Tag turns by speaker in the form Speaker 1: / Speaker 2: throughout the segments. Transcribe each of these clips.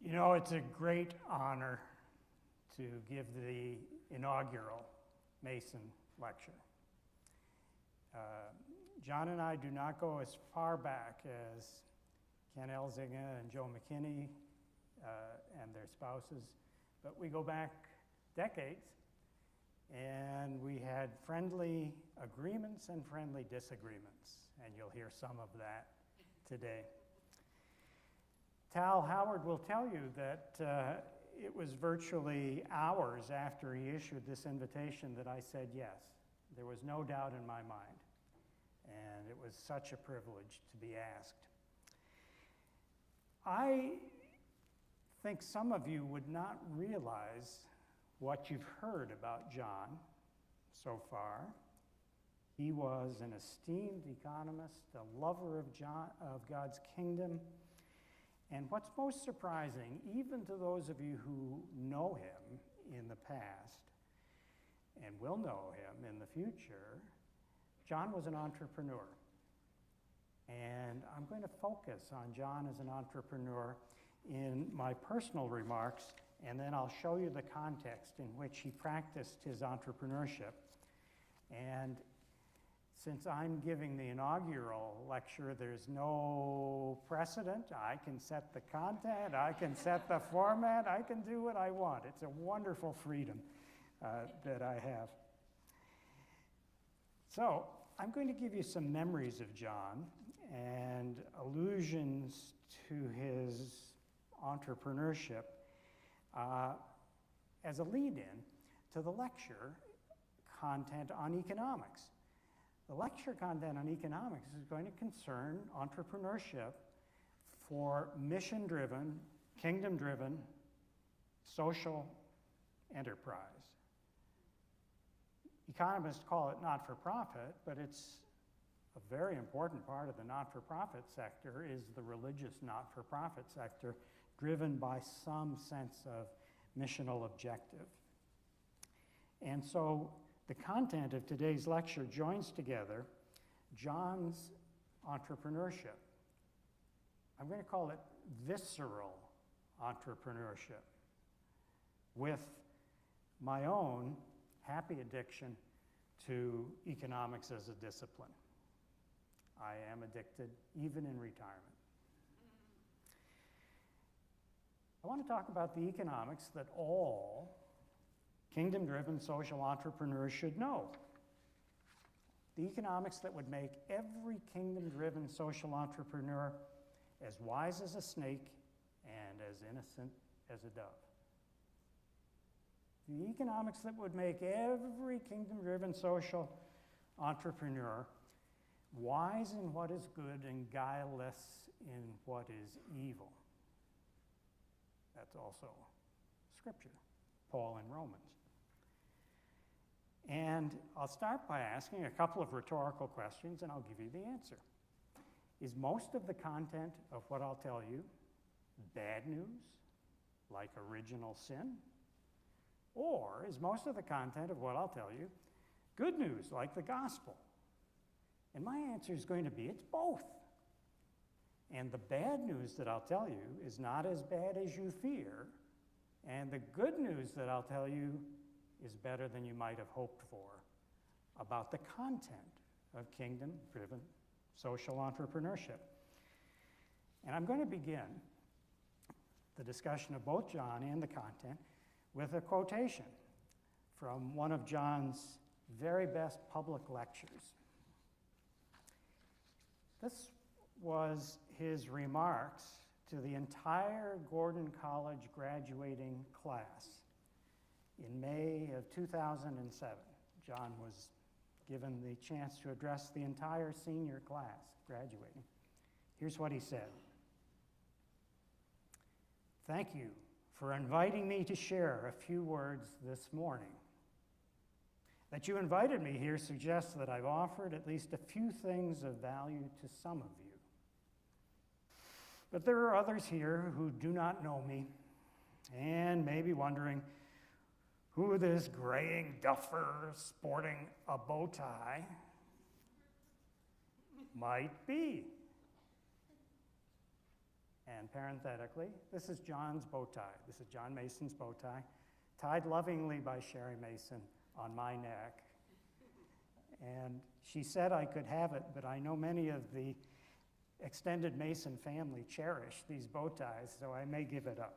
Speaker 1: You know, it's a great honor to give the inaugural Mason lecture. John and I do not go as far back as Ken Elzinga and Joe McKinney and their spouses, but we go back decades, and we had friendly agreements and friendly disagreements, and you'll hear some of that today. Tal Howard will tell you that it was virtually hours after he issued this invitation that I said yes. There was no doubt in my mind, and it was such a privilege to be asked. I think some of you would not realize what you've heard about John so far. He was an esteemed economist, a lover of God's kingdom. And what's most surprising, even to those of you who know him in the past and will know him in the future, John was an entrepreneur. And I'm going to focus on John as an entrepreneur in my personal remarks, and then I'll show you the context in which he practiced his entrepreneurship. And since I'm giving the inaugural lecture, there's no precedent. I can set the content, I can set the format, I can do what I want. It's a wonderful freedom that I have. So I'm going to give you some memories of John and allusions to his entrepreneurship as a lead-in to the lecture content on economics. The lecture content on economics is going to concern entrepreneurship for mission-driven, kingdom-driven, social enterprise. Economists call it not-for-profit, but it's a very important part of the not-for-profit sector is the religious not-for-profit sector, driven by some sense of missional objective. And so the content of today's lecture joins together John's entrepreneurship. I'm going to call it visceral entrepreneurship, with my own happy addiction to economics as a discipline. I am addicted even in retirement. I want to talk about the economics that all kingdom-driven social entrepreneurs should know. The economics that would make every kingdom-driven social entrepreneur as wise as a snake and as innocent as a dove. The economics that would make every kingdom-driven social entrepreneur wise in what is good and guileless in what is evil. That's also Scripture, Paul in Romans. And I'll start by asking a couple of rhetorical questions, and I'll give you the answer. Is most of the content of what I'll tell you bad news, like original sin? Or is most of the content of what I'll tell you good news, like the gospel? And my answer is going to be it's both. And the bad news that I'll tell you is not as bad as you fear, and the good news that I'll tell you is better than you might have hoped for about the content of kingdom-driven social entrepreneurship. And I'm going to begin the discussion of both John and the content with a quotation from one of John's very best public lectures. This was his remarks to the entire Gordon College graduating class in May of 2007. John was given the chance to address the entire senior class graduating. Here's what he said. Thank you for inviting me to share a few words this morning. That you invited me here suggests that I've offered at least a few things of value to some of you. But there are others here who do not know me and may be wondering who this graying duffer sporting a bow tie might be. And parenthetically, this is John's bow tie. This is John Mason's bow tie, tied lovingly by Sherry Mason on my neck. And she said I could have it, but I know many of the extended Mason family cherish these bow ties, so I may give it up.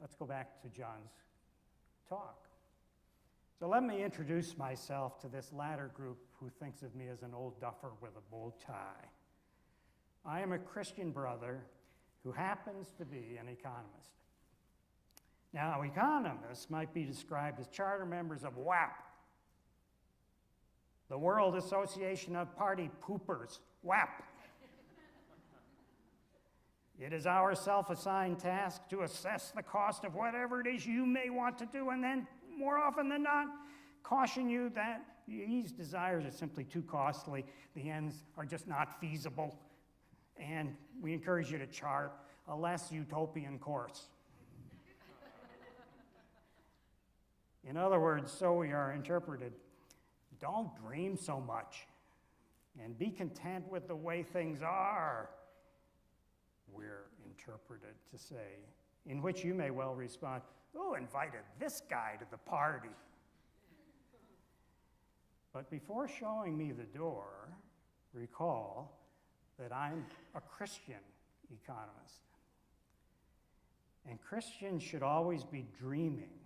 Speaker 1: Let's go back to John's talk. So let me introduce myself to this latter group who thinks of me as an old duffer with a bow tie. I am a Christian brother who happens to be an economist. Now, economists might be described as charter members of WAP, the World Association of Party Poopers, WAP. It is our self-assigned task to assess the cost of whatever it is you may want to do, and then, more often than not, caution you that these desires are simply too costly, the ends are just not feasible, and we encourage you to chart a less utopian course. In other words, so we are interpreted. Don't dream so much, and be content with the way things are, we're interpreted to say, in which you may well respond, "Who invited this guy to the party?" But before showing me the door, recall that I'm a Christian economist. And Christians should always be dreaming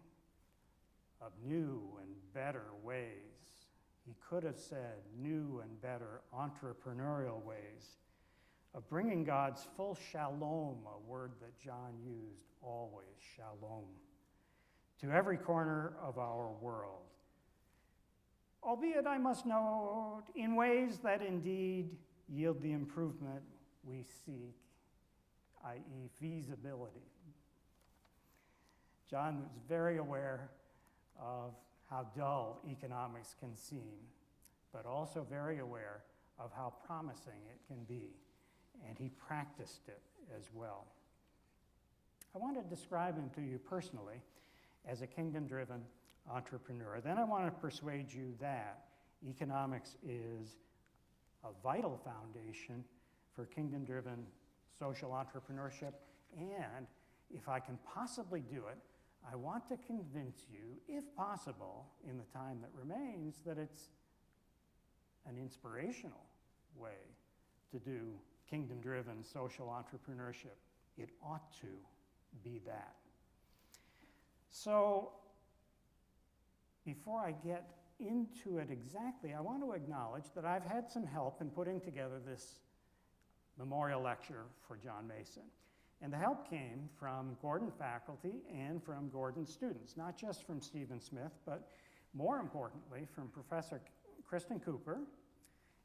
Speaker 1: of new and better ways. He could have said new and better entrepreneurial ways of bringing God's full shalom, a word that John used always, shalom, to every corner of our world. Albeit, I must note, in ways that indeed yield the improvement we seek, i.e. feasibility. John was very aware of how dull economics can seem, but also very aware of how promising it can be, and he practiced it as well. I want to describe him to you personally as a kingdom-driven entrepreneur. Then I want to persuade you that economics is a vital foundation for kingdom-driven social entrepreneurship, and if I can possibly do it, I want to convince you, if possible, in the time that remains, that it's an inspirational way to do kingdom-driven social entrepreneurship. It ought to be that. So, before I get into it exactly, I want to acknowledge that I've had some help in putting together this memorial lecture for John Mason. And the help came from Gordon faculty and from Gordon students, not just from Stephen Smith, but more importantly from Professor Kristen Cooper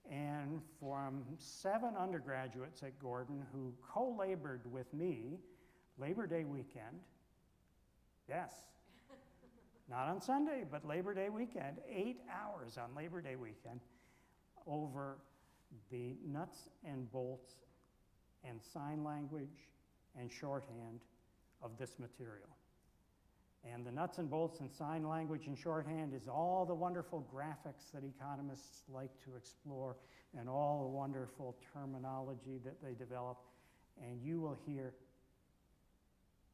Speaker 1: and from 7 undergraduates at Gordon who co-labored with me Labor Day weekend. Yes, not on Sunday, but Labor Day weekend, 8 hours on Labor Day weekend over the nuts and bolts and sign language and shorthand of this material. And the nuts and bolts and sign language and shorthand is all the wonderful graphics that economists like to explore and all the wonderful terminology that they develop. And you will hear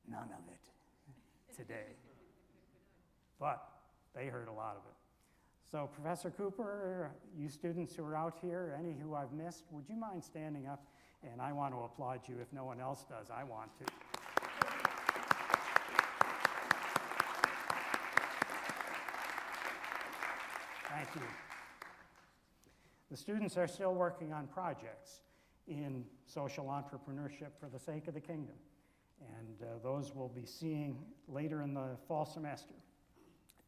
Speaker 1: none of it today. But they heard a lot of it. So Professor Cooper, you students who are out here, any who I've missed, would you mind standing up? And I want to applaud you. If no one else does, I want to. Thank you. The students are still working on projects in social entrepreneurship for the sake of the kingdom. And those we'll be seeing later in the fall semester.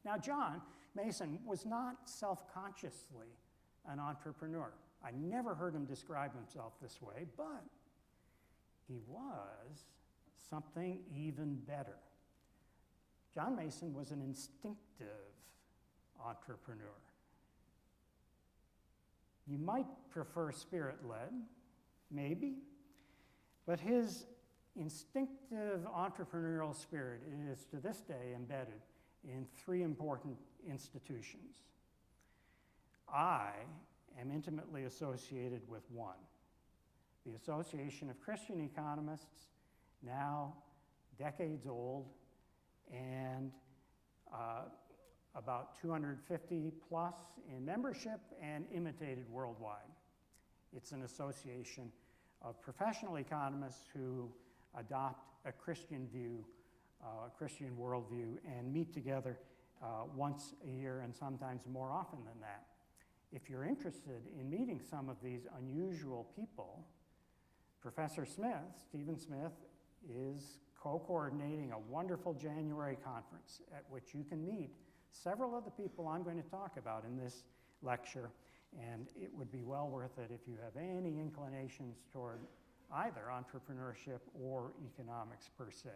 Speaker 1: Now, John Mason was not self-consciously an entrepreneur. I never heard him describe himself this way, but he was something even better. John Mason was an instinctive entrepreneur. You might prefer spirit-led, maybe, but his instinctive entrepreneurial spirit is to this day embedded in 3 important institutions. I am intimately associated with one, The Association of Christian Economists, now decades old, and about 250 plus in membership and imitated worldwide. It's an association of professional economists who adopt a Christian view, a Christian worldview, and meet together once a year and sometimes more often than that. If you're interested in meeting some of these unusual people, Professor Smith, Stephen Smith, is co-coordinating a wonderful January conference at which you can meet several of the people I'm going to talk about in this lecture, and it would be well worth it if you have any inclinations toward either entrepreneurship or economics per se.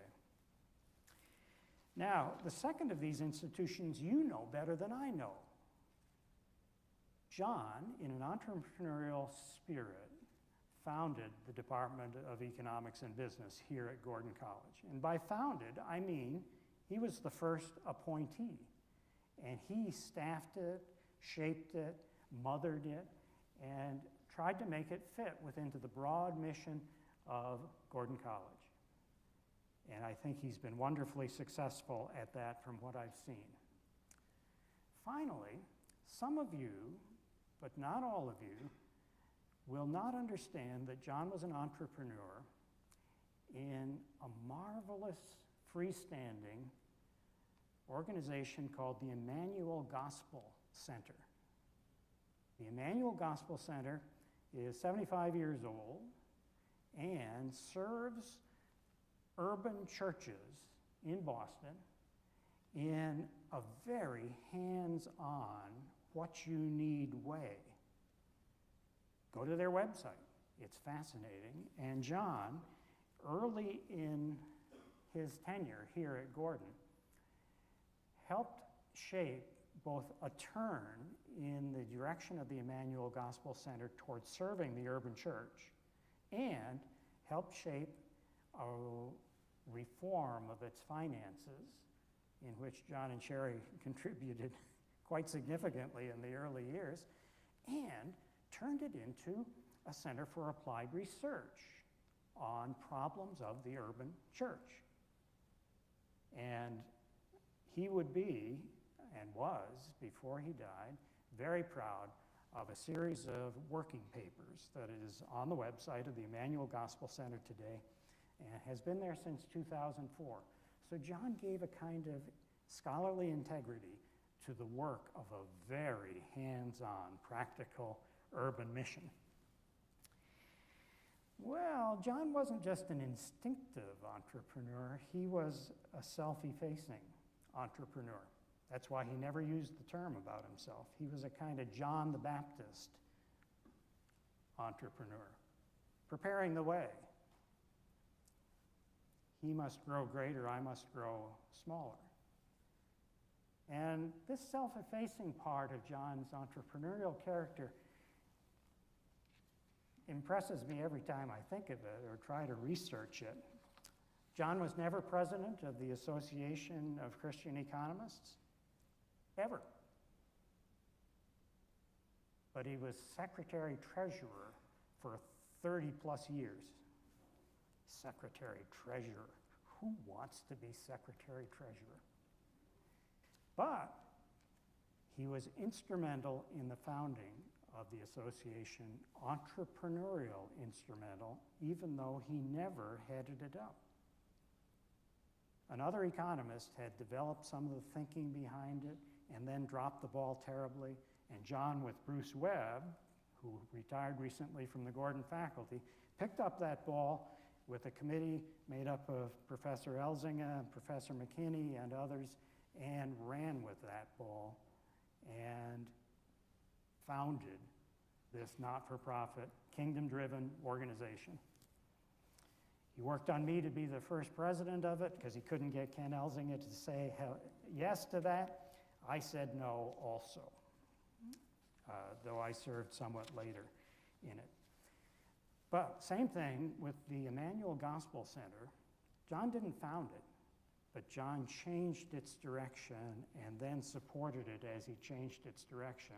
Speaker 1: Now, the second of these institutions you know better than I know. John, in an entrepreneurial spirit, founded the Department of Economics and Business here at Gordon College. And by founded, I mean he was the first appointee. And he staffed it, shaped it, mothered it, and tried to make it fit within the broad mission of Gordon College. And I think he's been wonderfully successful at that from what I've seen. Finally, some of you, but not all of you, will not understand that John was an entrepreneur in a marvelous freestanding organization called the Emmanuel Gospel Center. The Emmanuel Gospel Center is 75 years old and serves urban churches in Boston in a very hands-on, what-you-need way. Go to their website. It's fascinating. And John, early in his tenure here at Gordon, helped shape both a turn in the direction of the Emmanuel Gospel Center towards serving the urban church and helped shape a reform of its finances, in which John and Sherry contributed quite significantly in the early years, and turned it into a center for applied research on problems of the urban church. And he would be, and was, before he died, very proud of a series of working papers that is on the website of the Emmanuel Gospel Center today and has been there since 2004. So John gave a kind of scholarly integrity to the work of a very hands-on, practical urban mission. Well, John wasn't just an instinctive entrepreneur, he was a self-effacing entrepreneur. That's why he never used the term about himself. He was a kind of John the Baptist entrepreneur, preparing the way. He must grow greater, I must grow smaller. And this self-effacing part of John's entrepreneurial character impresses me every time I think of it or try to research it. John was never president of the Association of Christian Economists, ever. But he was secretary-treasurer for 30 plus years. Secretary-treasurer. Who wants to be secretary-treasurer? But he was instrumental in the founding of the association, entrepreneurial instrumental, even though he never headed it up. Another economist had developed some of the thinking behind it and then dropped the ball terribly, and John, with Bruce Webb, who retired recently from the Gordon faculty, picked up that ball with a committee made up of Professor Elzinga and Professor McKinney and others, and ran with that ball and founded this not-for-profit, kingdom-driven organization. He worked on me to be the first president of it because he couldn't get Ken Elzinga to say yes to that. I said no also, though I served somewhat later in it. But same thing with the Emmanuel Gospel Center. John didn't found it, but John changed its direction and then supported it as he changed its direction.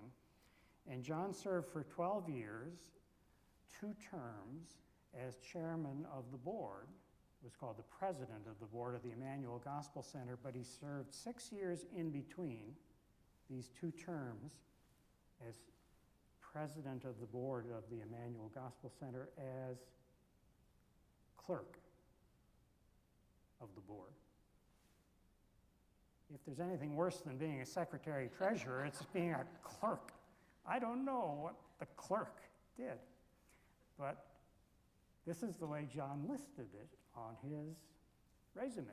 Speaker 1: And John served for 12 years, 2 terms, as chairman of the board. It was called the president of the board of the Emmanuel Gospel Center, but he served 6 years in between these two terms as president of the board of the Emmanuel Gospel Center as clerk of the board. If there's anything worse than being a secretary treasurer, it's being a clerk. I don't know what the clerk did, but this is the way John listed it on his resume.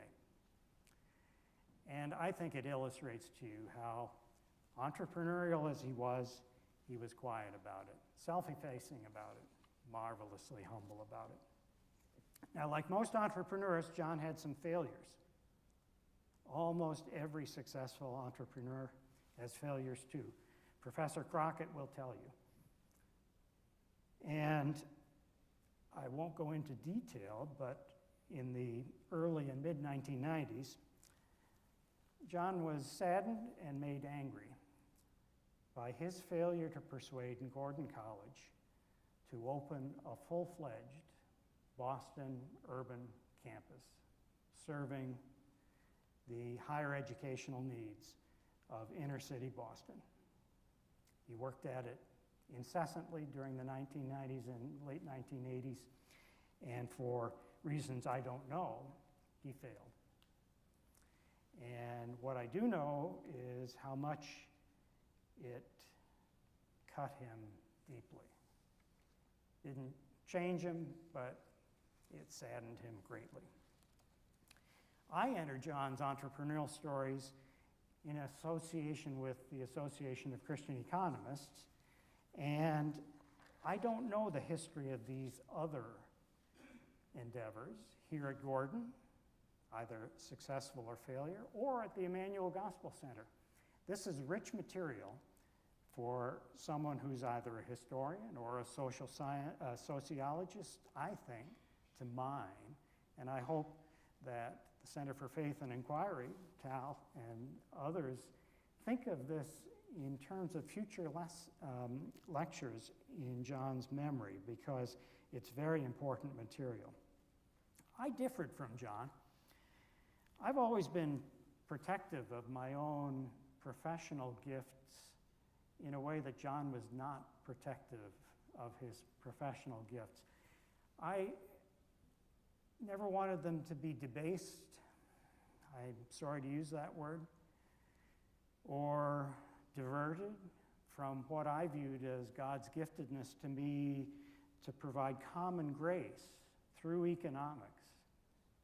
Speaker 1: And I think it illustrates to you how entrepreneurial as he was quiet about it, self-effacing about it, marvelously humble about it. Now, like most entrepreneurs, John had some failures. Almost every successful entrepreneur has failures too. Professor Crockett will tell you. And I won't go into detail, but in the early and mid-1990s, John was saddened and made angry by his failure to persuade Gordon College to open a full-fledged Boston urban campus serving the higher educational needs of inner-city Boston. He worked at it incessantly during the 1990s and late 1980s, and for reasons I don't know, he failed. And what I do know is how much it cut him deeply. Didn't change him, but it saddened him greatly. I entered John's entrepreneurial stories in association with the Association of Christian Economists, and I don't know the history of these other endeavors here at Gordon, either successful or failure, or at the Emmanuel Gospel Center. This is rich material for someone who's either a historian or a social science, sociologist, I think, to mine. And I hope that the Center for Faith and Inquiry, Tal, and others think of this in terms of future lectures in John's memory, because it's very important material. I differed from John. I've always been protective of my own professional gifts in a way that John was not protective of his professional gifts. I never wanted them to be debased, I'm sorry to use that word, or diverted from what I viewed as God's giftedness to me to provide common grace through economics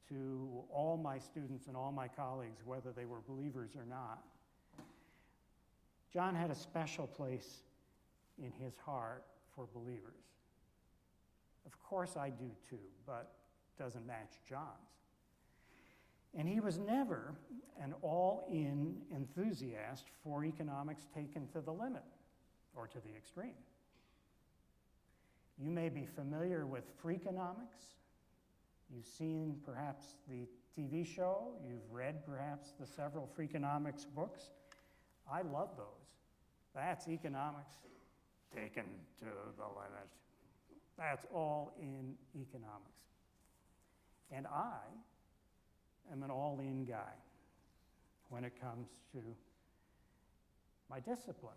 Speaker 1: to all my students and all my colleagues, whether they were believers or not. John had a special place in his heart for believers. Of course I do too, but it doesn't match John's. And he was never an all-in enthusiast for economics taken to the limit or to the extreme. You may be familiar with Freakonomics. You've seen perhaps the TV show. You've read perhaps the several Freakonomics books. I love those. That's economics taken to the limit. That's all in economics. And I am an all-in guy when it comes to my discipline.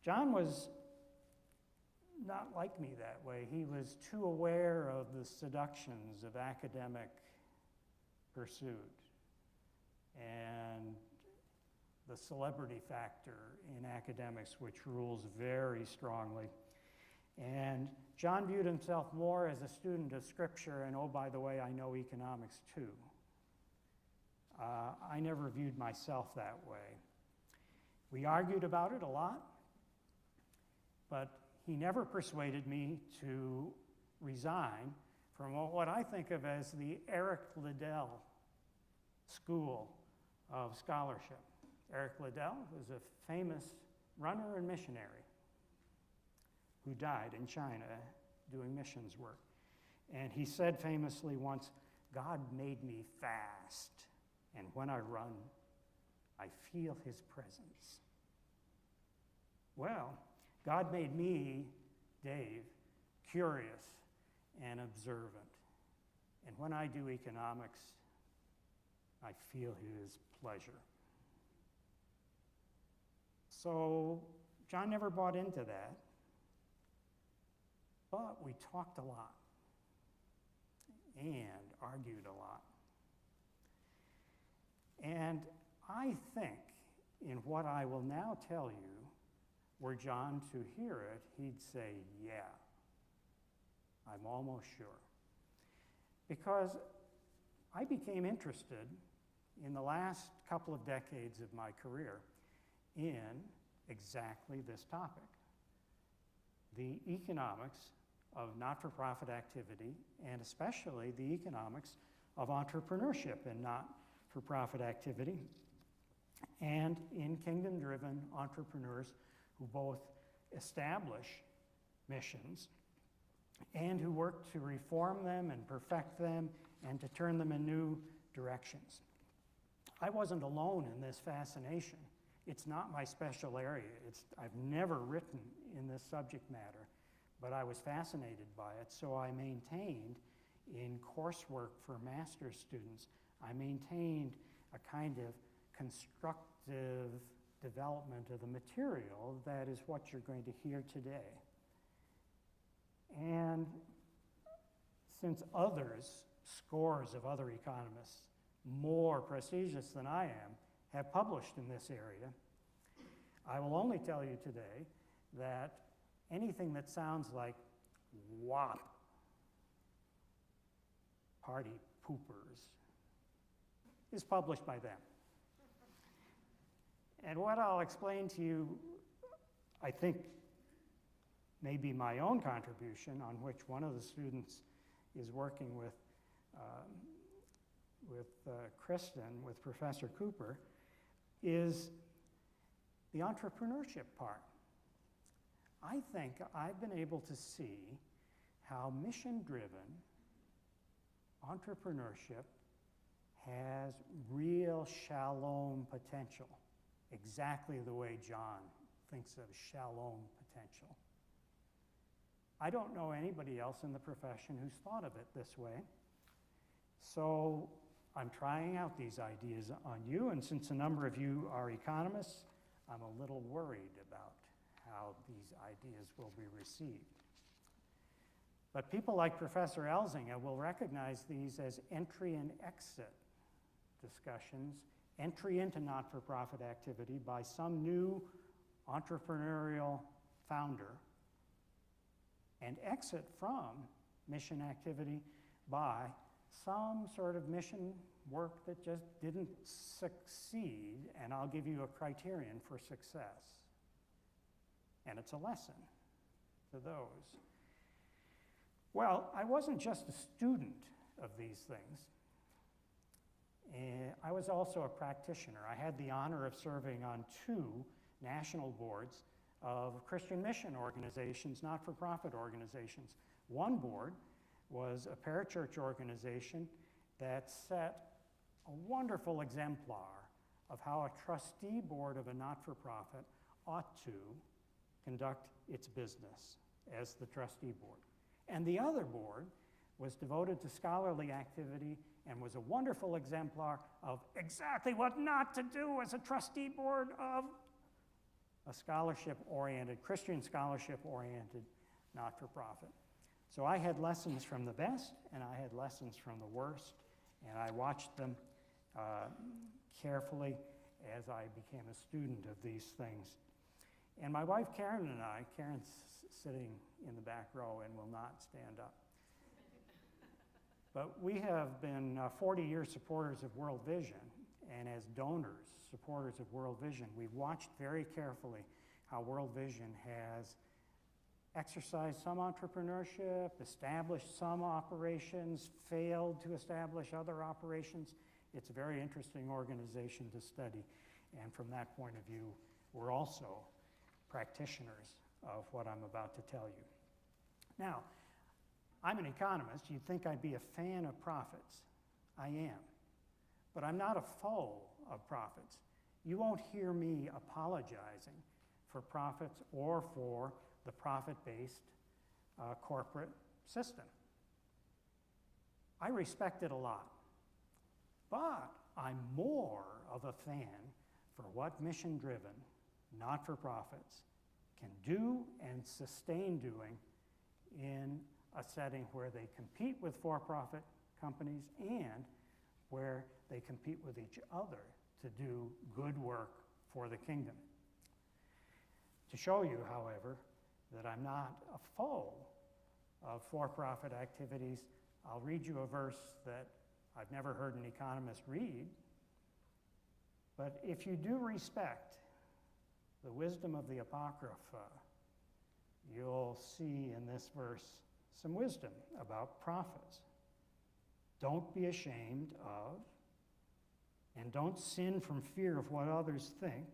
Speaker 1: John was not like me that way. He was too aware of the seductions of academic pursuit and the celebrity factor in academics, which rules very strongly. And John viewed himself more as a student of Scripture, and oh, by the way, I know economics too. I never viewed myself that way. We argued about it a lot, but he never persuaded me to resign from what I think of as the Eric Liddell School of Scholarship. Eric Liddell was a famous runner and missionary who died in China doing missions work. And he said famously once, "God made me fast, and when I run, I feel his presence." Well, God made me, Dave, curious and observant. And when I do economics, I feel his pleasure. So John never bought into that, but we talked a lot and argued a lot. And I think in what I will now tell you, were John to hear it, he'd say, yeah, I'm almost sure. Because I became interested in the last couple of decades of my career in exactly this topic, the economics of not-for-profit activity, and especially the economics of entrepreneurship in not-for-profit activity, and in kingdom-driven entrepreneurs who both establish missions and who work to reform them and perfect them and to turn them in new directions. I wasn't alone in this fascination. It's not my special area. I've never written in this subject matter, but I was fascinated by it, so I maintained in coursework for master's students, I maintained a kind of constructive development of the material that is what you're going to hear today. And since others, scores of other economists, more prestigious than I am, have published in this area, I will only tell you today that anything that sounds like WAP, party poopers, is published by them. And what I'll explain to you, I think, may be my own contribution, on which one of the students is working with Kristen, with Professor Cooper, is the entrepreneurship part. I think I've been able to see how mission-driven entrepreneurship has real shalom potential, exactly the way John thinks of shalom potential. I don't know anybody else in the profession who's thought of it this way. So I'm trying out these ideas on you, and since a number of you are economists, I'm a little worried about how these ideas will be received. But people like Professor Elzinga will recognize these as entry and exit discussions, entry into not-for-profit activity by some new entrepreneurial founder, and exit from mission activity by some sort of mission work that just didn't succeed, and I'll give you a criterion for success. And it's a lesson to those. Well, I wasn't just a student of these things. I was also a practitioner. I had the honor of serving on 2 national boards of Christian mission organizations, not-for-profit organizations. One board was a parachurch organization that set a wonderful exemplar of how a trustee board of a not-for-profit ought to conduct its business as the trustee board. And the other board was devoted to scholarly activity and was a wonderful exemplar of exactly what not to do as a trustee board of a scholarship-oriented, Christian scholarship-oriented not-for-profit. So I had lessons from the best, and I had lessons from the worst, and I watched them carefully as I became a student of these things. And my wife Karen and I, Karen's sitting in the back row and will not stand up, but we have been 40-year supporters of World Vision, and as donors, supporters of World Vision, we've watched very carefully how World Vision has exercised some entrepreneurship, established some operations, failed to establish other operations. It's a very interesting organization to study, and from that point of view, we're also practitioners of what I'm about to tell you. Now, I'm an economist. You'd think I'd be a fan of profits. I am. But I'm not a foe of profits. You won't hear me apologizing for profits or for the profit-based corporate system. I respect it a lot. But I'm more of a fan for what mission-driven, not-for-profits can do and sustain doing in a setting where they compete with for-profit companies and where they compete with each other to do good work for the kingdom. To show you, however, that I'm not a foe of for-profit activities, I'll read you a verse that I've never heard an economist read. But if you do respect the wisdom of the Apocrypha, you'll see in this verse some wisdom about profits. Don't be ashamed of, and don't sin from fear of what others think,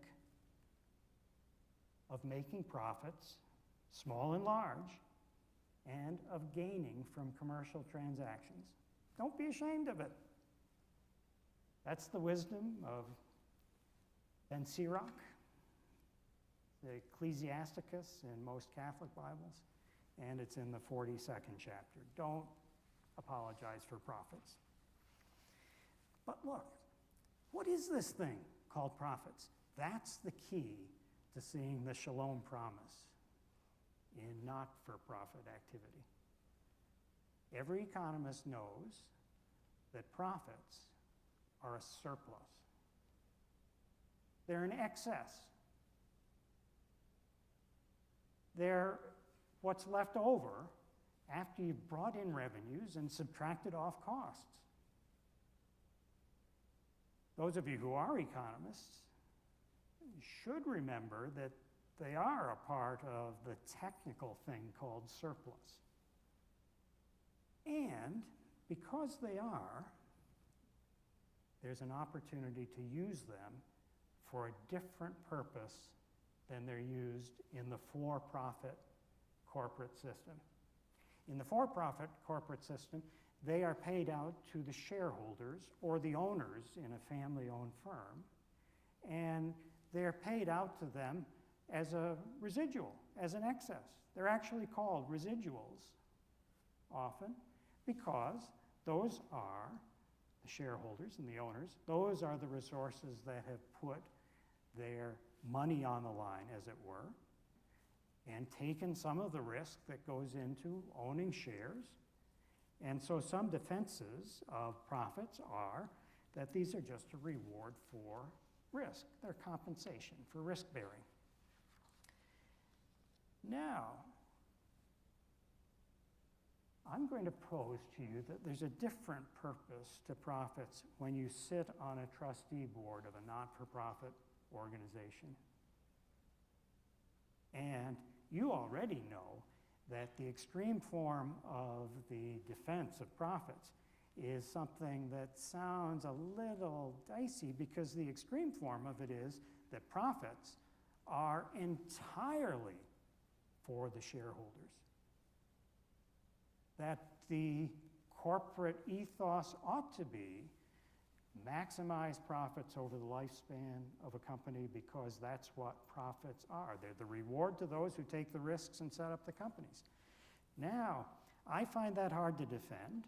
Speaker 1: of making profits, small and large, and of gaining from commercial transactions. Don't be ashamed of it. That's the wisdom of Ben Sirach, the Ecclesiasticus in most Catholic Bibles, and it's in the 42nd chapter. Don't apologize for profits. But look, what is this thing called profits? That's the key to seeing the shalom promise in not-for-profit activity. Every economist knows that profits are a surplus. They're an excess. They're what's left over after you've brought in revenues and subtracted off costs. Those of you who are economists should remember that they are a part of the technical thing called surplus. And because they are, there's an opportunity to use them for a different purpose than they're used in the for-profit corporate system. In the for-profit corporate system, they are paid out to the shareholders or the owners in a family-owned firm, and they're paid out to them as a residual, as an excess. They're actually called residuals often because those are the shareholders and the owners. Those are the resources that have put their money on the line, as it were, and taken some of the risk that goes into owning shares. And so some defenses of profits are that these are just a reward for risk. They're compensation for risk bearing. Now, I'm going to pose to you that there's a different purpose to profits when you sit on a trustee board of a not-for-profit organization. And you already know that the extreme form of the defense of profits is something that sounds a little dicey because the extreme form of it is that profits are entirely for the shareholders. That the corporate ethos ought to be maximize profits over the lifespan of a company because that's what profits are. They're the reward to those who take the risks and set up the companies. Now, I find that hard to defend,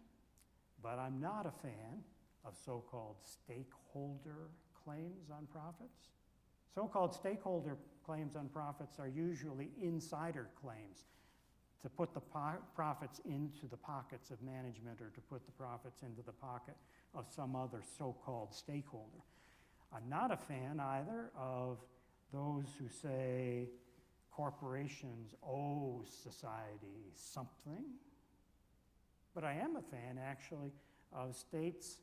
Speaker 1: but I'm not a fan of so-called stakeholder claims on profits. So-called stakeholder claims on profits are usually insider claims to put the profits into the pockets of management or to put the profits into the pocket of some other so-called stakeholder. I'm not a fan either of those who say corporations owe society something, but I am a fan actually of states'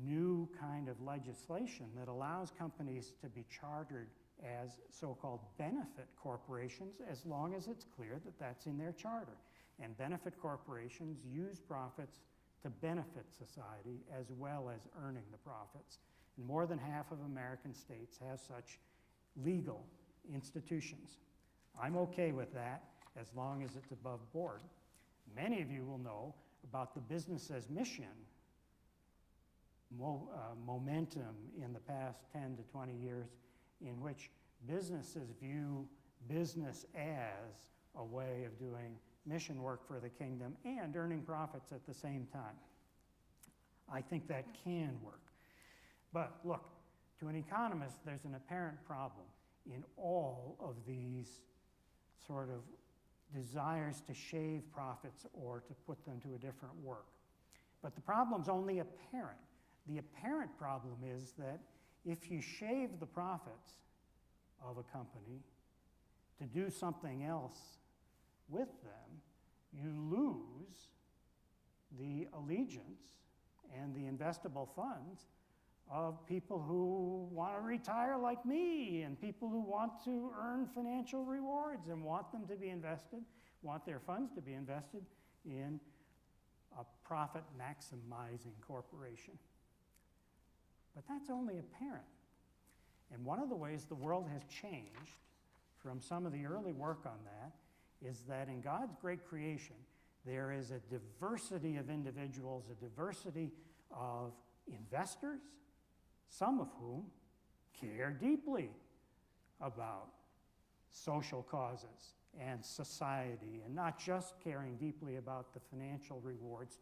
Speaker 1: new kind of legislation that allows companies to be chartered as so-called benefit corporations as long as it's clear that that's in their charter. And benefit corporations use profits to benefit society as well as earning the profits. And more than half of American states have such legal institutions. I'm okay with that as long as it's above board. Many of you will know about the business as mission momentum in the past 10 to 20 years in which businesses view business as a way of doing mission work for the kingdom and earning profits at the same time. I think that can work. But look, to an economist, there's an apparent problem in all of these sort of desires to shave profits or to put them to a different work. But the problem's only apparent. The apparent problem is that if you shave the profits of a company to do something else with them, you lose the allegiance and the investable funds of people who want to retire like me and people who want to earn financial rewards and want them to be invested, want their funds to be invested in a profit-maximizing corporation. But that's only apparent. And one of the ways the world has changed from some of the early work on that is that in God's great creation, there is a diversity of individuals, a diversity of investors, some of whom care deeply about social causes and society, and not just caring deeply about the financial rewards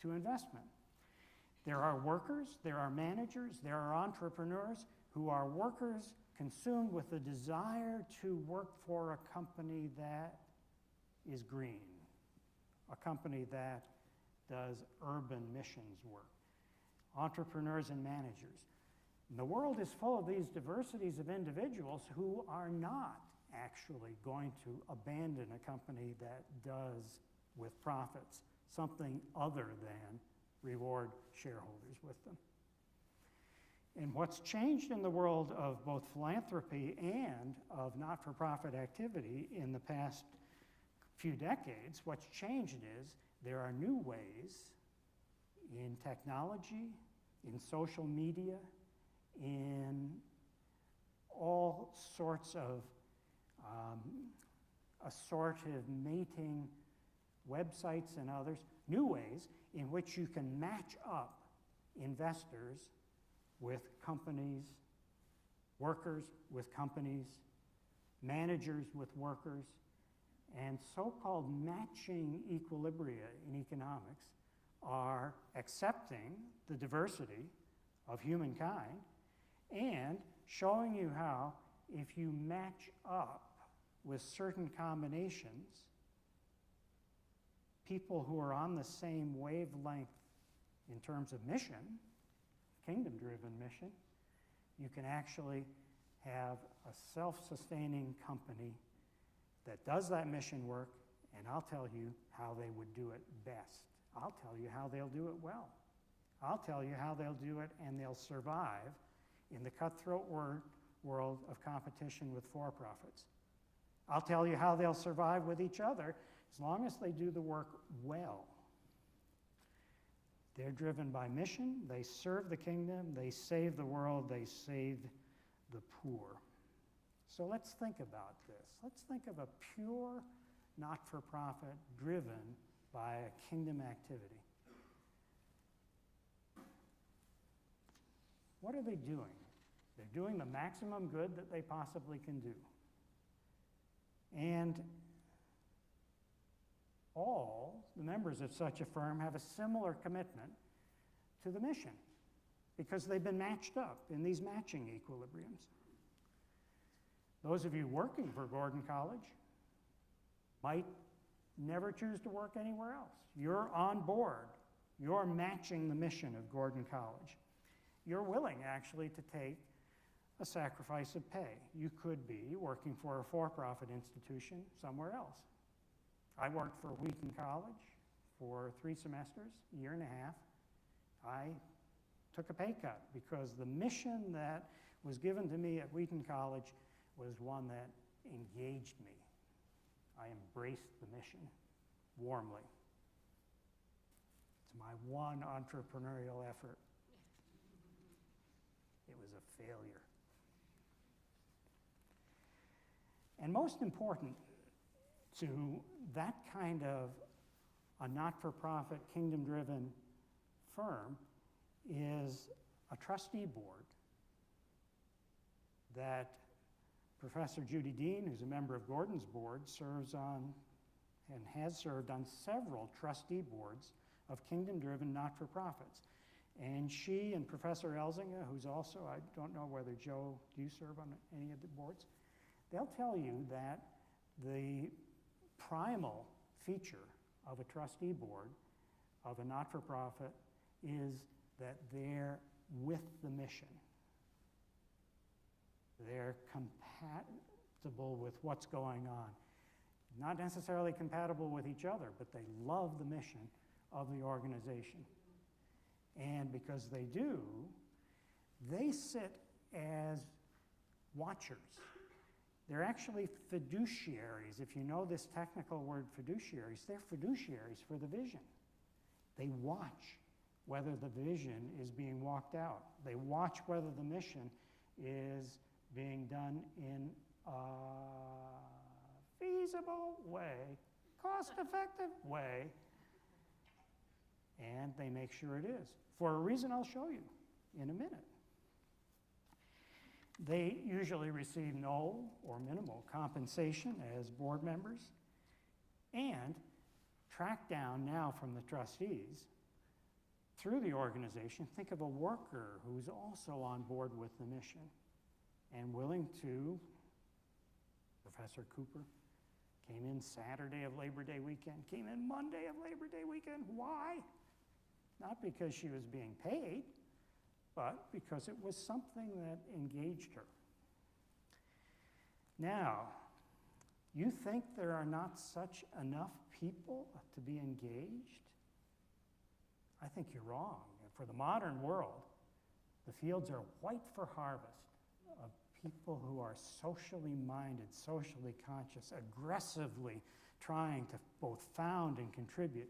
Speaker 1: to investment. There are workers, there are managers, there are entrepreneurs who are workers consumed with the desire to work for a company that is green, a company that does urban missions work, entrepreneurs and managers. And the world is full of these diversities of individuals who are not actually going to abandon a company that does with profits something other than reward shareholders with them. And what's changed in the world of both philanthropy and of not-for-profit activity in the past few decades, what's changed is there are new ways in technology, in social media, in all sorts of assortive mating websites and others, new ways in which you can match up investors with companies, workers with companies, managers with workers, and so-called matching equilibria in economics are accepting the diversity of humankind and showing you how, if you match up with certain combinations, people who are on the same wavelength in terms of mission, kingdom-driven mission, you can actually have a self-sustaining company that does that mission work, and I'll tell you how they would do it best. I'll tell you how they'll do it well. I'll tell you how they'll do it and they'll survive in the cutthroat world of competition with for-profits. I'll tell you how they'll survive with each other as long as they do the work well. They're driven by mission, they serve the kingdom, they save the world, they save the poor. So let's think about this. Let's think of a pure not-for-profit driven by a kingdom activity. What are they doing? They're doing the maximum good that they possibly can do. And all the members of such a firm have a similar commitment to the mission because they've been matched up in these matching equilibriums. Those of you working for Gordon College might never choose to work anywhere else. You're on board. You're matching the mission of Gordon College. You're willing, actually, to take a sacrifice of pay. You could be working for a for-profit institution somewhere else. I worked for Wheaton College for 3 semesters, a year and a half. I took a pay cut because the mission that was given to me at Wheaton College was one that engaged me. I embraced the mission warmly. It's my one entrepreneurial effort. It was a failure. And most important to that kind of a not-for-profit, kingdom-driven firm is a trustee board that Professor Judy Dean, who's a member of Gordon's board, serves on and has served on several trustee boards of kingdom-driven not-for-profits. And she and Professor Elzinga, who's also, I don't know whether Joe, do you serve on any of the boards? They'll tell you that the primal feature of a trustee board of a not-for-profit is that they're with the mission. They're compatible with what's going on. Not necessarily compatible with each other, but they love the mission of the organization. And because they do, they sit as watchers. They're actually fiduciaries. If you know this technical word fiduciaries, they're fiduciaries for the vision. They watch whether the vision is being walked out. They watch whether the mission is being done in a feasible way, cost-effective way, and they make sure it is, for a reason I'll show you in a minute. They usually receive no or minimal compensation as board members, and track down now from the trustees through the organization. Think of a worker who's also on board with the mission and willing to. Professor Cooper came in Saturday of Labor Day weekend, came in Monday of Labor Day weekend. Why? Not because she was being paid, but because it was something that engaged her. Now, you think there are not such enough people to be engaged? I think you're wrong. For the modern world, the fields are white for harvest of people who are socially minded, socially conscious, aggressively trying to both found and contribute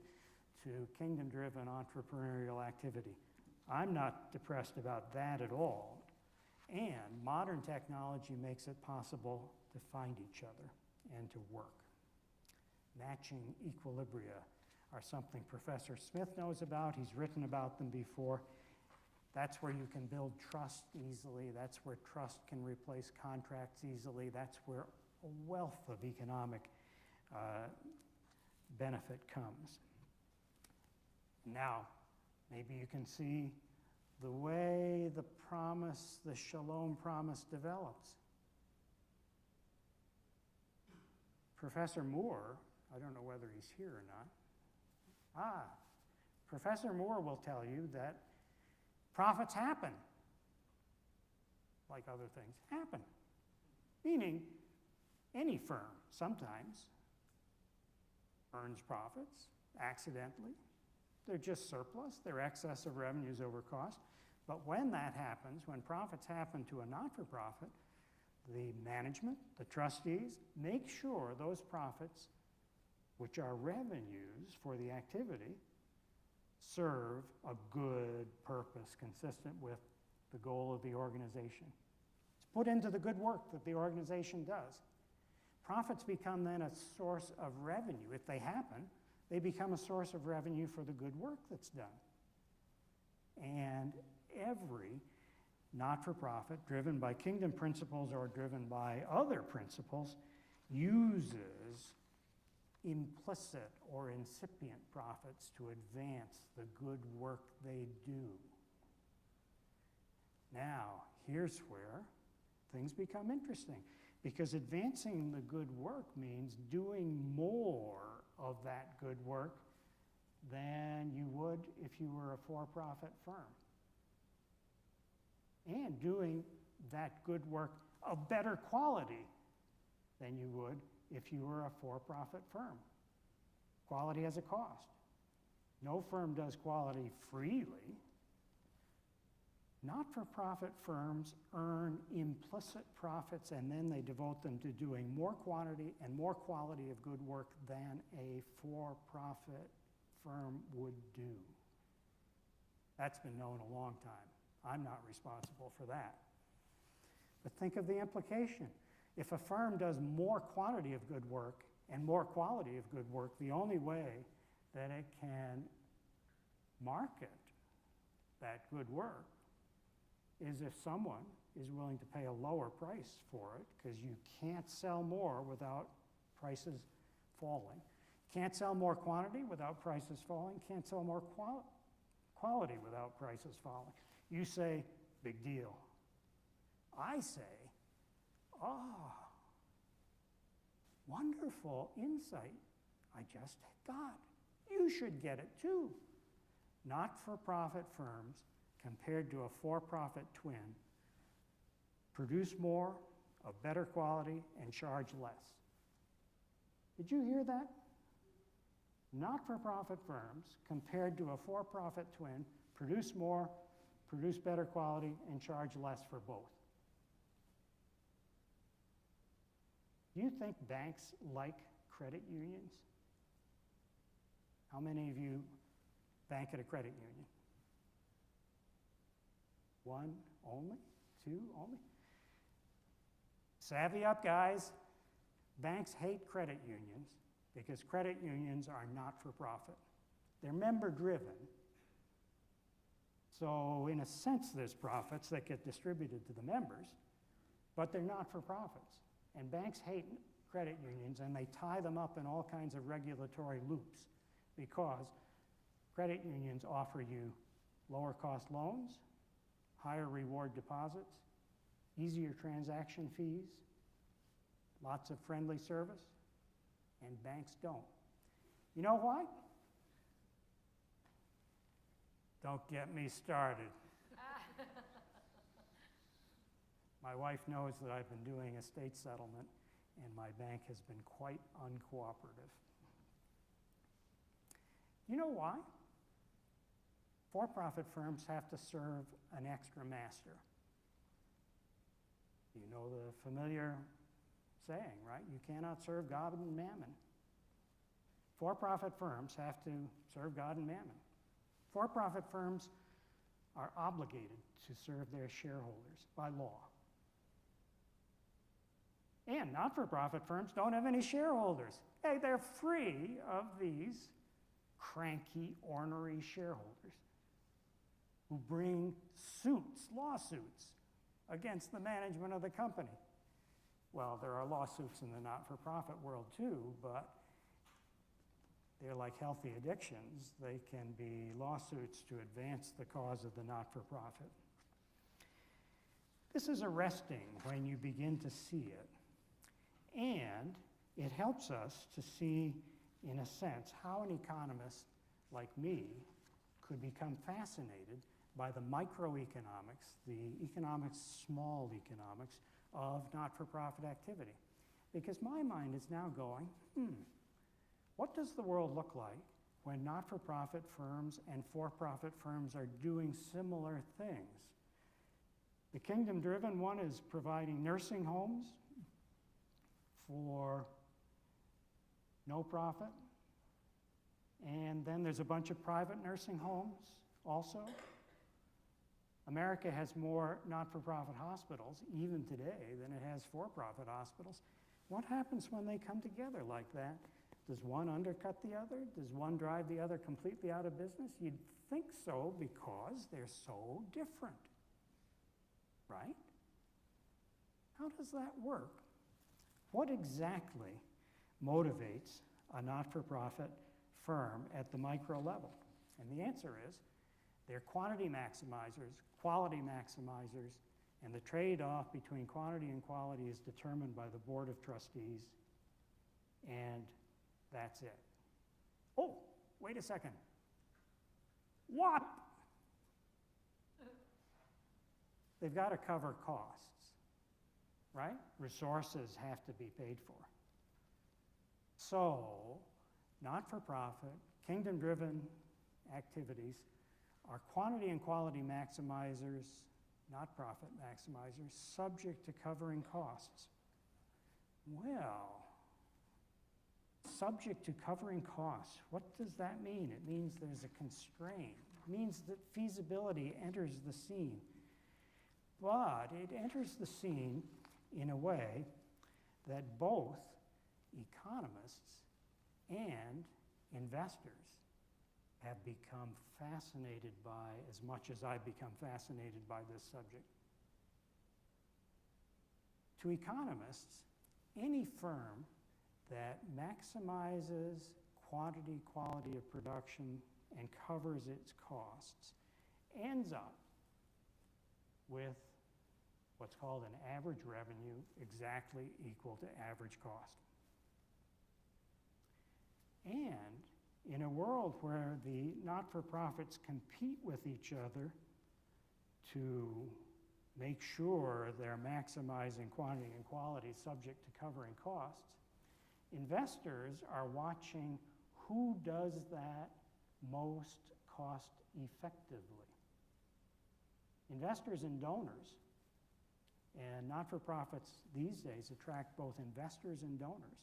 Speaker 1: to kingdom-driven entrepreneurial activity. I'm not depressed about that at all. And modern technology makes it possible to find each other and to work. Matching equilibria are something Professor Smith knows about. He's written about them before. That's where you can build trust easily. That's where trust can replace contracts easily. That's where a wealth of economic benefit comes. Now, maybe you can see the way the promise, the shalom promise develops. Professor Moore, I don't know whether he's here or not. Professor Moore will tell you that profits happen, like other things happen. Meaning, any firm sometimes earns profits accidentally. They're just surplus, they're excess of revenues over cost. But when that happens, when profits happen to a not-for-profit, the management, the trustees, make sure those profits, which are revenues for the activity, serve a good purpose consistent with the goal of the organization. It's put into the good work that the organization does. Profits become then a source of revenue. If they happen, they become a source of revenue for the good work that's done. And every not-for-profit, driven by kingdom principles or driven by other principles, uses implicit or incipient profits to advance the good work they do. Now, here's where things become interesting, because advancing the good work means doing more of that good work than you would if you were a for-profit firm. And doing that good work of better quality than you would if you were a for-profit firm. Quality has a cost. No firm does quality freely. Not-for-profit firms earn implicit profits and then they devote them to doing more quantity and more quality of good work than a for-profit firm would do. That's been known a long time. I'm not responsible for that. But think of the implication. If a firm does more quantity of good work and more quality of good work, the only way that it can market that good work is if someone is willing to pay a lower price for it, because you can't sell more without prices falling. Can't sell more quantity without prices falling. Can't sell more quality without prices falling. You say, big deal. I say, oh, wonderful insight I just got. You should get it too. Not-for-profit firms, compared to a for-profit twin, produce more, of better quality, and charge less. Did you hear that? Not-for-profit firms, compared to a for-profit twin, produce more, produce better quality, and charge less for both. Do you think banks like credit unions? How many of you bank at a credit union? One only? Two only? Savvy up, guys. Banks hate credit unions because credit unions are not-for-profit. They're member-driven. So in a sense, there's profits that get distributed to the members, but they're not-for-profits. And banks hate credit unions, and they tie them up in all kinds of regulatory loops because credit unions offer you lower cost loans, higher reward deposits, easier transaction fees, lots of friendly service, and banks don't. You know why? Don't get me started. My wife knows that I've been doing estate settlement, and my bank has been quite uncooperative. You know why? For-profit firms have to serve an extra master. You know the familiar saying, right? You cannot serve God and mammon. For-profit firms have to serve God and mammon. For-profit firms are obligated to serve their shareholders by law. And not-for-profit firms don't have any shareholders. Hey, they're free of these cranky, ornery shareholders who bring suits, lawsuits, against the management of the company. Well, there are lawsuits in the not-for-profit world too, but they're like healthy addictions. They can be lawsuits to advance the cause of the not-for-profit. This is arresting when you begin to see it. And it helps us to see, in a sense, how an economist like me could become fascinated by the microeconomics, the economics, small economics, of not-for-profit activity. Because my mind is now going, what does the world look like when not-for-profit firms and for-profit firms are doing similar things? The kingdom-driven one is providing nursing homes for no profit. And then there's a bunch of private nursing homes also. America has more not-for-profit hospitals, even today, than it has for-profit hospitals. What happens when they come together like that? Does one undercut the other? Does one drive the other completely out of business? You'd think so because they're so different, right? How does that work? What exactly motivates a not-for-profit firm at the micro level? And the answer is they're quantity maximizers, quality maximizers, and the trade-off between quantity and quality is determined by the board of trustees, and that's it. Oh, wait a second. What? They've got to cover costs, right? Resources have to be paid for. So, not-for-profit, kingdom-driven activities are quantity and quality maximizers, not profit maximizers, subject to covering costs. Well, subject to covering costs, what does that mean? It means there's a constraint. It means that feasibility enters the scene. But it enters the scene in a way that both economists and investors have become fascinated by as much as I've become fascinated by this subject. To economists, any firm that maximizes quantity, quality of production, and covers its costs ends up with what's called an average revenue exactly equal to average cost. And in a world where the not-for-profits compete with each other to make sure they're maximizing quantity and quality subject to covering costs, investors are watching who does that most cost effectively. Investors and donors, and not-for-profits these days attract both investors and donors,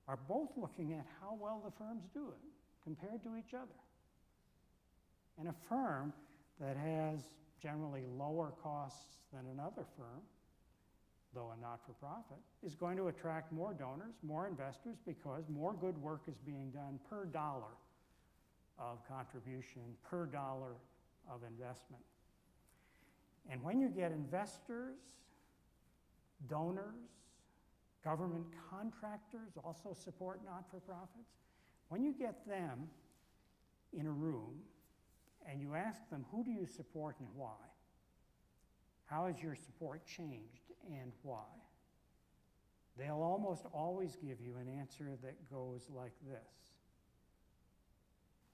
Speaker 1: are both looking at how well the firms do it compared to each other. And a firm that has generally lower costs than another firm, though a not-for-profit, is going to attract more donors, more investors, because more good work is being done per dollar of contribution, per dollar of investment. And when you get investors, donors, government contractors also support not-for-profits, when you get them in a room and you ask them, who do you support and why? How has your support changed and why? They'll almost always give you an answer that goes like this.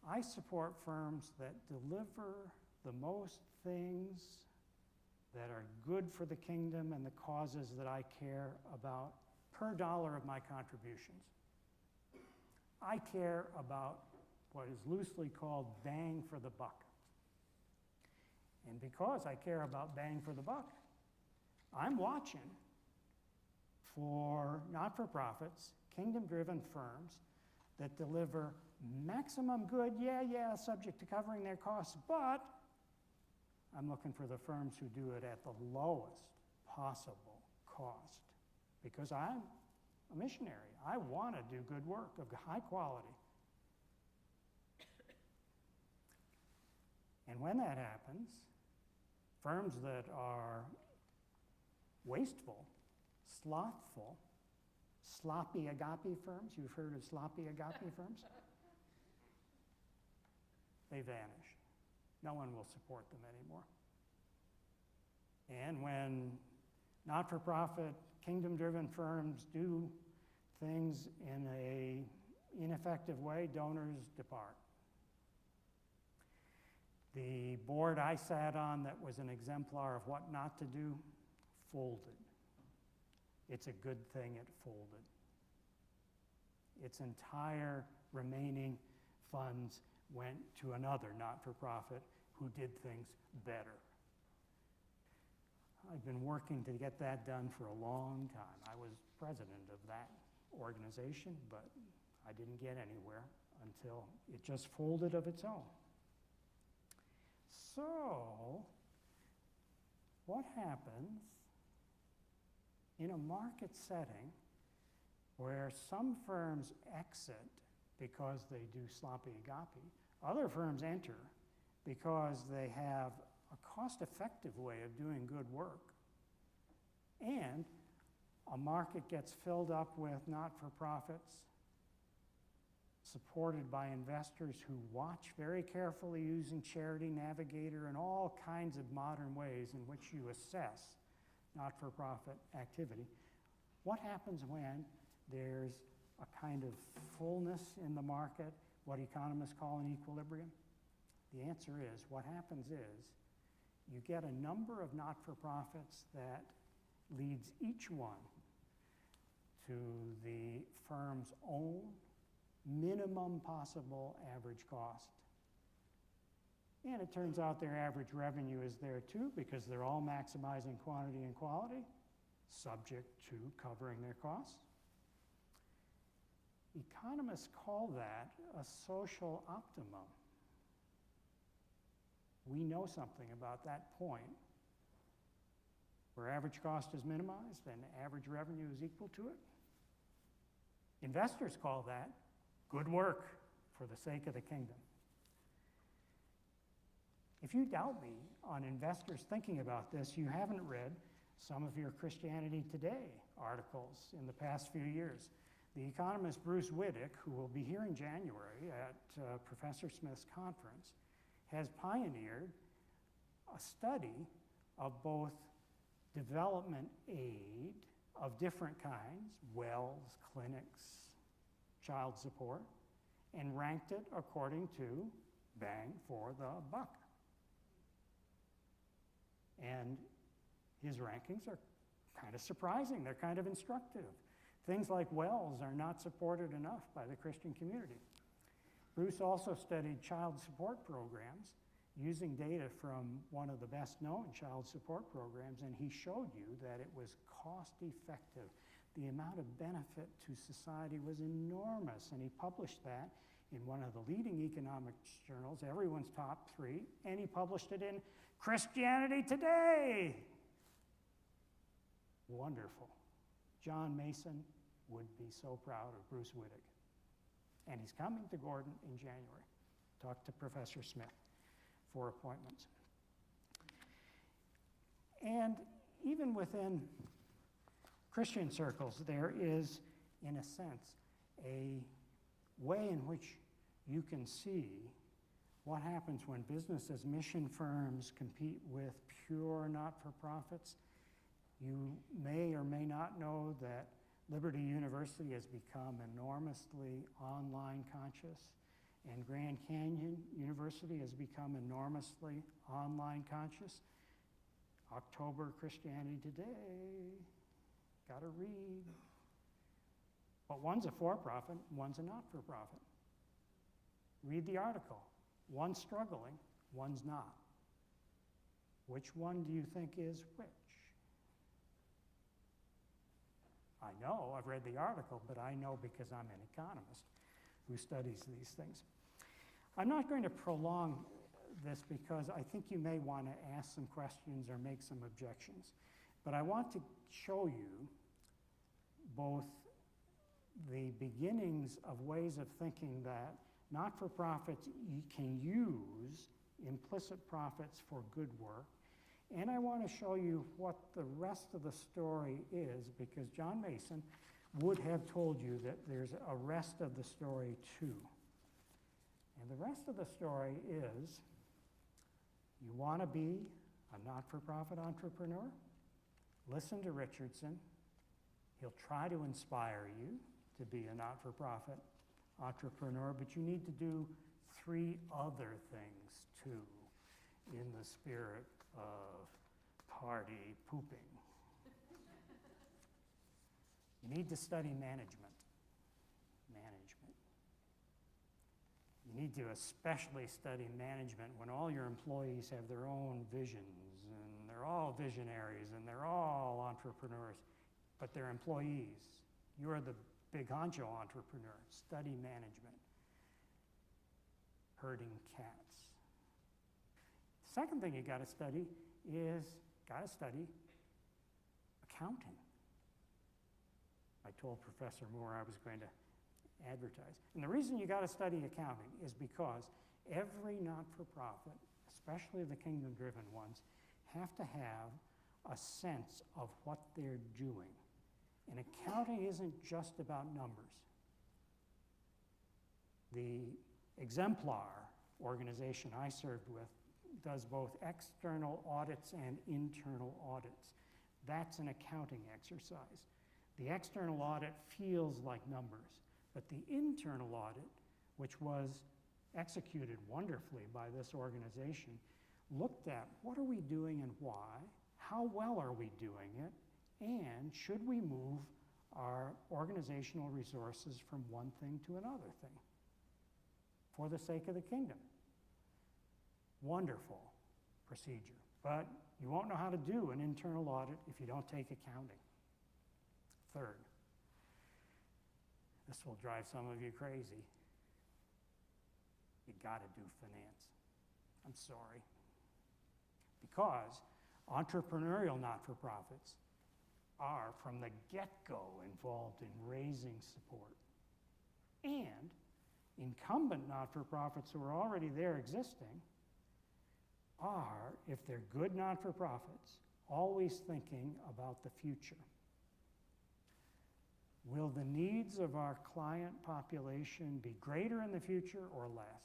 Speaker 1: I support firms that deliver the most things that are good for the kingdom and the causes that I care about per dollar of my contributions. I care about what is loosely called bang for the buck. And because I care about bang for the buck, I'm watching for not-for-profits, kingdom-driven firms that deliver maximum good, subject to covering their costs, but I'm looking for the firms who do it at the lowest possible cost, because I'm a missionary. I want to do good work of high quality. And when that happens, firms that are wasteful, slothful, sloppy agape firms, you've heard of sloppy agape firms? They vanish. No one will support them anymore. And when not-for-profit, kingdom-driven firms do things in an ineffective way, donors depart. The board I sat on that was an exemplar of what not to do folded. It's a good thing it folded. Its entire remaining funds went to another not-for-profit who did things better. I've been working to get that done for a long time. I was president of that organization, but I didn't get anywhere until it just folded of its own. So, what happens in a market setting where some firms exit because they do sloppy agape, other firms enter because they have a cost-effective way of doing good work, and a market gets filled up with not-for-profits supported by investors who watch very carefully using Charity Navigator and all kinds of modern ways in which you assess not-for-profit activity. What happens when there's a kind of fullness in the market, what economists call an equilibrium? The answer is, what happens is, you get a number of not-for-profits that leads each one to the firm's own minimum possible average cost. And it turns out their average revenue is there too, because they're all maximizing quantity and quality, subject to covering their costs. Economists call that a social optimum. We know something about that point, where average cost is minimized and average revenue is equal to it. Investors call that good work for the sake of the kingdom. If you doubt me on investors thinking about this, you haven't read some of your Christianity Today articles in the past few years. The economist Bruce Wittick, who will be here in January at Professor Smith's conference, has pioneered a study of both development aid of different kinds, wells, clinics, child support, and ranked it according to bang for the buck. And his rankings are kind of surprising. They're kind of instructive. Things like wells are not supported enough by the Christian community. Bruce also studied child support programs using data from one of the best-known child support programs, and he showed you that it was cost-effective. The amount of benefit to society was enormous, and he published that in one of the leading economics journals, everyone's top 3, and he published it in Christianity Today. Wonderful. John Mason would be so proud of Bruce Wittick. And he's coming to Gordon in January. Talk to Professor Smith for appointments. And even within Christian circles, there is, in a sense, a way in which you can see what happens when businesses, mission firms compete with pure not-for-profits. You may or may not know that Liberty University has become enormously online conscious, and Grand Canyon University has become enormously online conscious. October Christianity Today, gotta read. But one's a for-profit, one's a not-for-profit. Read the article. One's struggling, one's not. Which one do you think is which? I know, I've read the article, but I know because I'm an economist who studies these things. I'm not going to prolong this because I think you may want to ask some questions or make some objections. But I want to show you both the beginnings of ways of thinking that not-for-profits can use implicit profits for good work. And I want to show you what the rest of the story is, because John Mason would have told you that there's a rest of the story too. And the rest of the story is, you want to be a not-for-profit entrepreneur? Listen to Richardson. He'll try to inspire you to be a not-for-profit entrepreneur, but you need to do 3 other things too, in the spirit of party pooping. You need to study management. You need to especially study management when all your employees have their own visions, and they're all visionaries, and they're all entrepreneurs, but they're employees. You're the big honcho entrepreneur. Study management. Herding cats. Second thing you got to study is accounting. I told Professor Moore I was going to advertise. And the reason you got to study accounting is because every not-for-profit, especially the kingdom-driven ones, have to have a sense of what they're doing. And accounting isn't just about numbers. The Exemplar organization I served with does both external audits and internal audits. That's an accounting exercise. The external audit feels like numbers, but the internal audit, which was executed wonderfully by this organization, looked at what are we doing and why, how well are we doing it, and should we move our organizational resources from one thing to another thing for the sake of the kingdom. Wonderful procedure, but you won't know how to do an internal audit if you don't take accounting. Third, this will drive some of you crazy. You got to do finance. I'm sorry. Because entrepreneurial not-for-profits are from the get-go involved in raising support. And incumbent not-for-profits who are already there existing are, if they're good not-for-profits, always thinking about the future. Will the needs of our client population be greater in the future or less?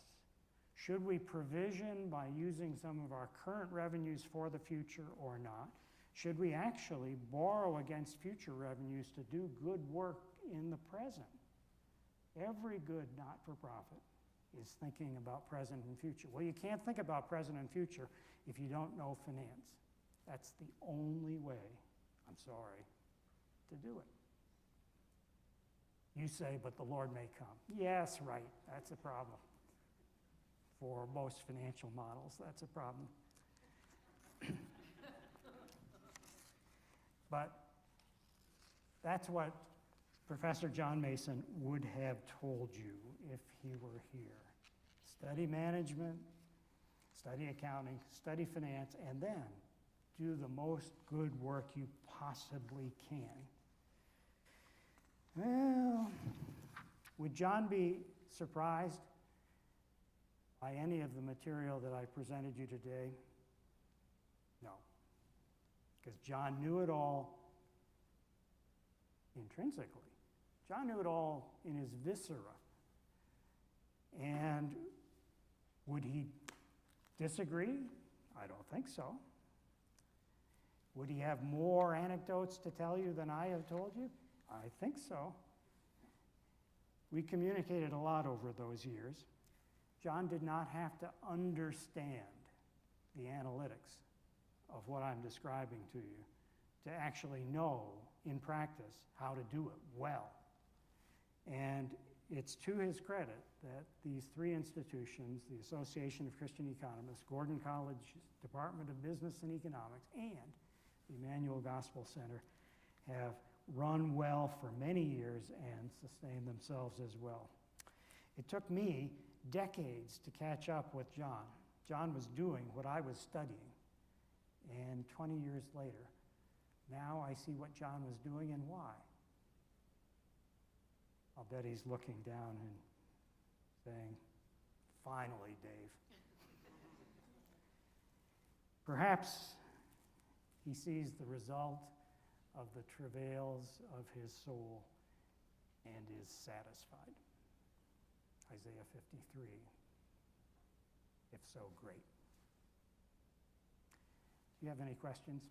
Speaker 1: Should we provision by using some of our current revenues for the future or not? Should we actually borrow against future revenues to do good work in the present? Every good not-for-profit is thinking about present and future. Well, you can't think about present and future if you don't know finance. That's the only way, I'm sorry, to do it. You say, but the Lord may come. Yes, right, that's a problem. For most financial models, that's a problem. But that's what Professor John Mason would have told you if he were here. Study management, study accounting, study finance, and then do the most good work you possibly can. Well, would John be surprised by any of the material that I presented you today? No. Because John knew it all intrinsically. John knew it all in his viscera. And would he disagree? I don't think so. Would he have more anecdotes to tell you than I have told you? I think so. We communicated a lot over those years. John did not have to understand the analytics of what I'm describing to you to actually know in practice how to do it well. And it's to his credit that these three institutions, the Association of Christian Economists, Gordon College Department of Business and Economics, and the Emmanuel Gospel Center have run well for many years and sustained themselves as well. It took me decades to catch up with John. John was doing what I was studying. And 20 years later, now I see what John was doing and why. I'll bet he's looking down and saying, finally, Dave. Perhaps he sees the result of the travails of his soul and is satisfied. Isaiah 53. If so, great. Do you have any questions?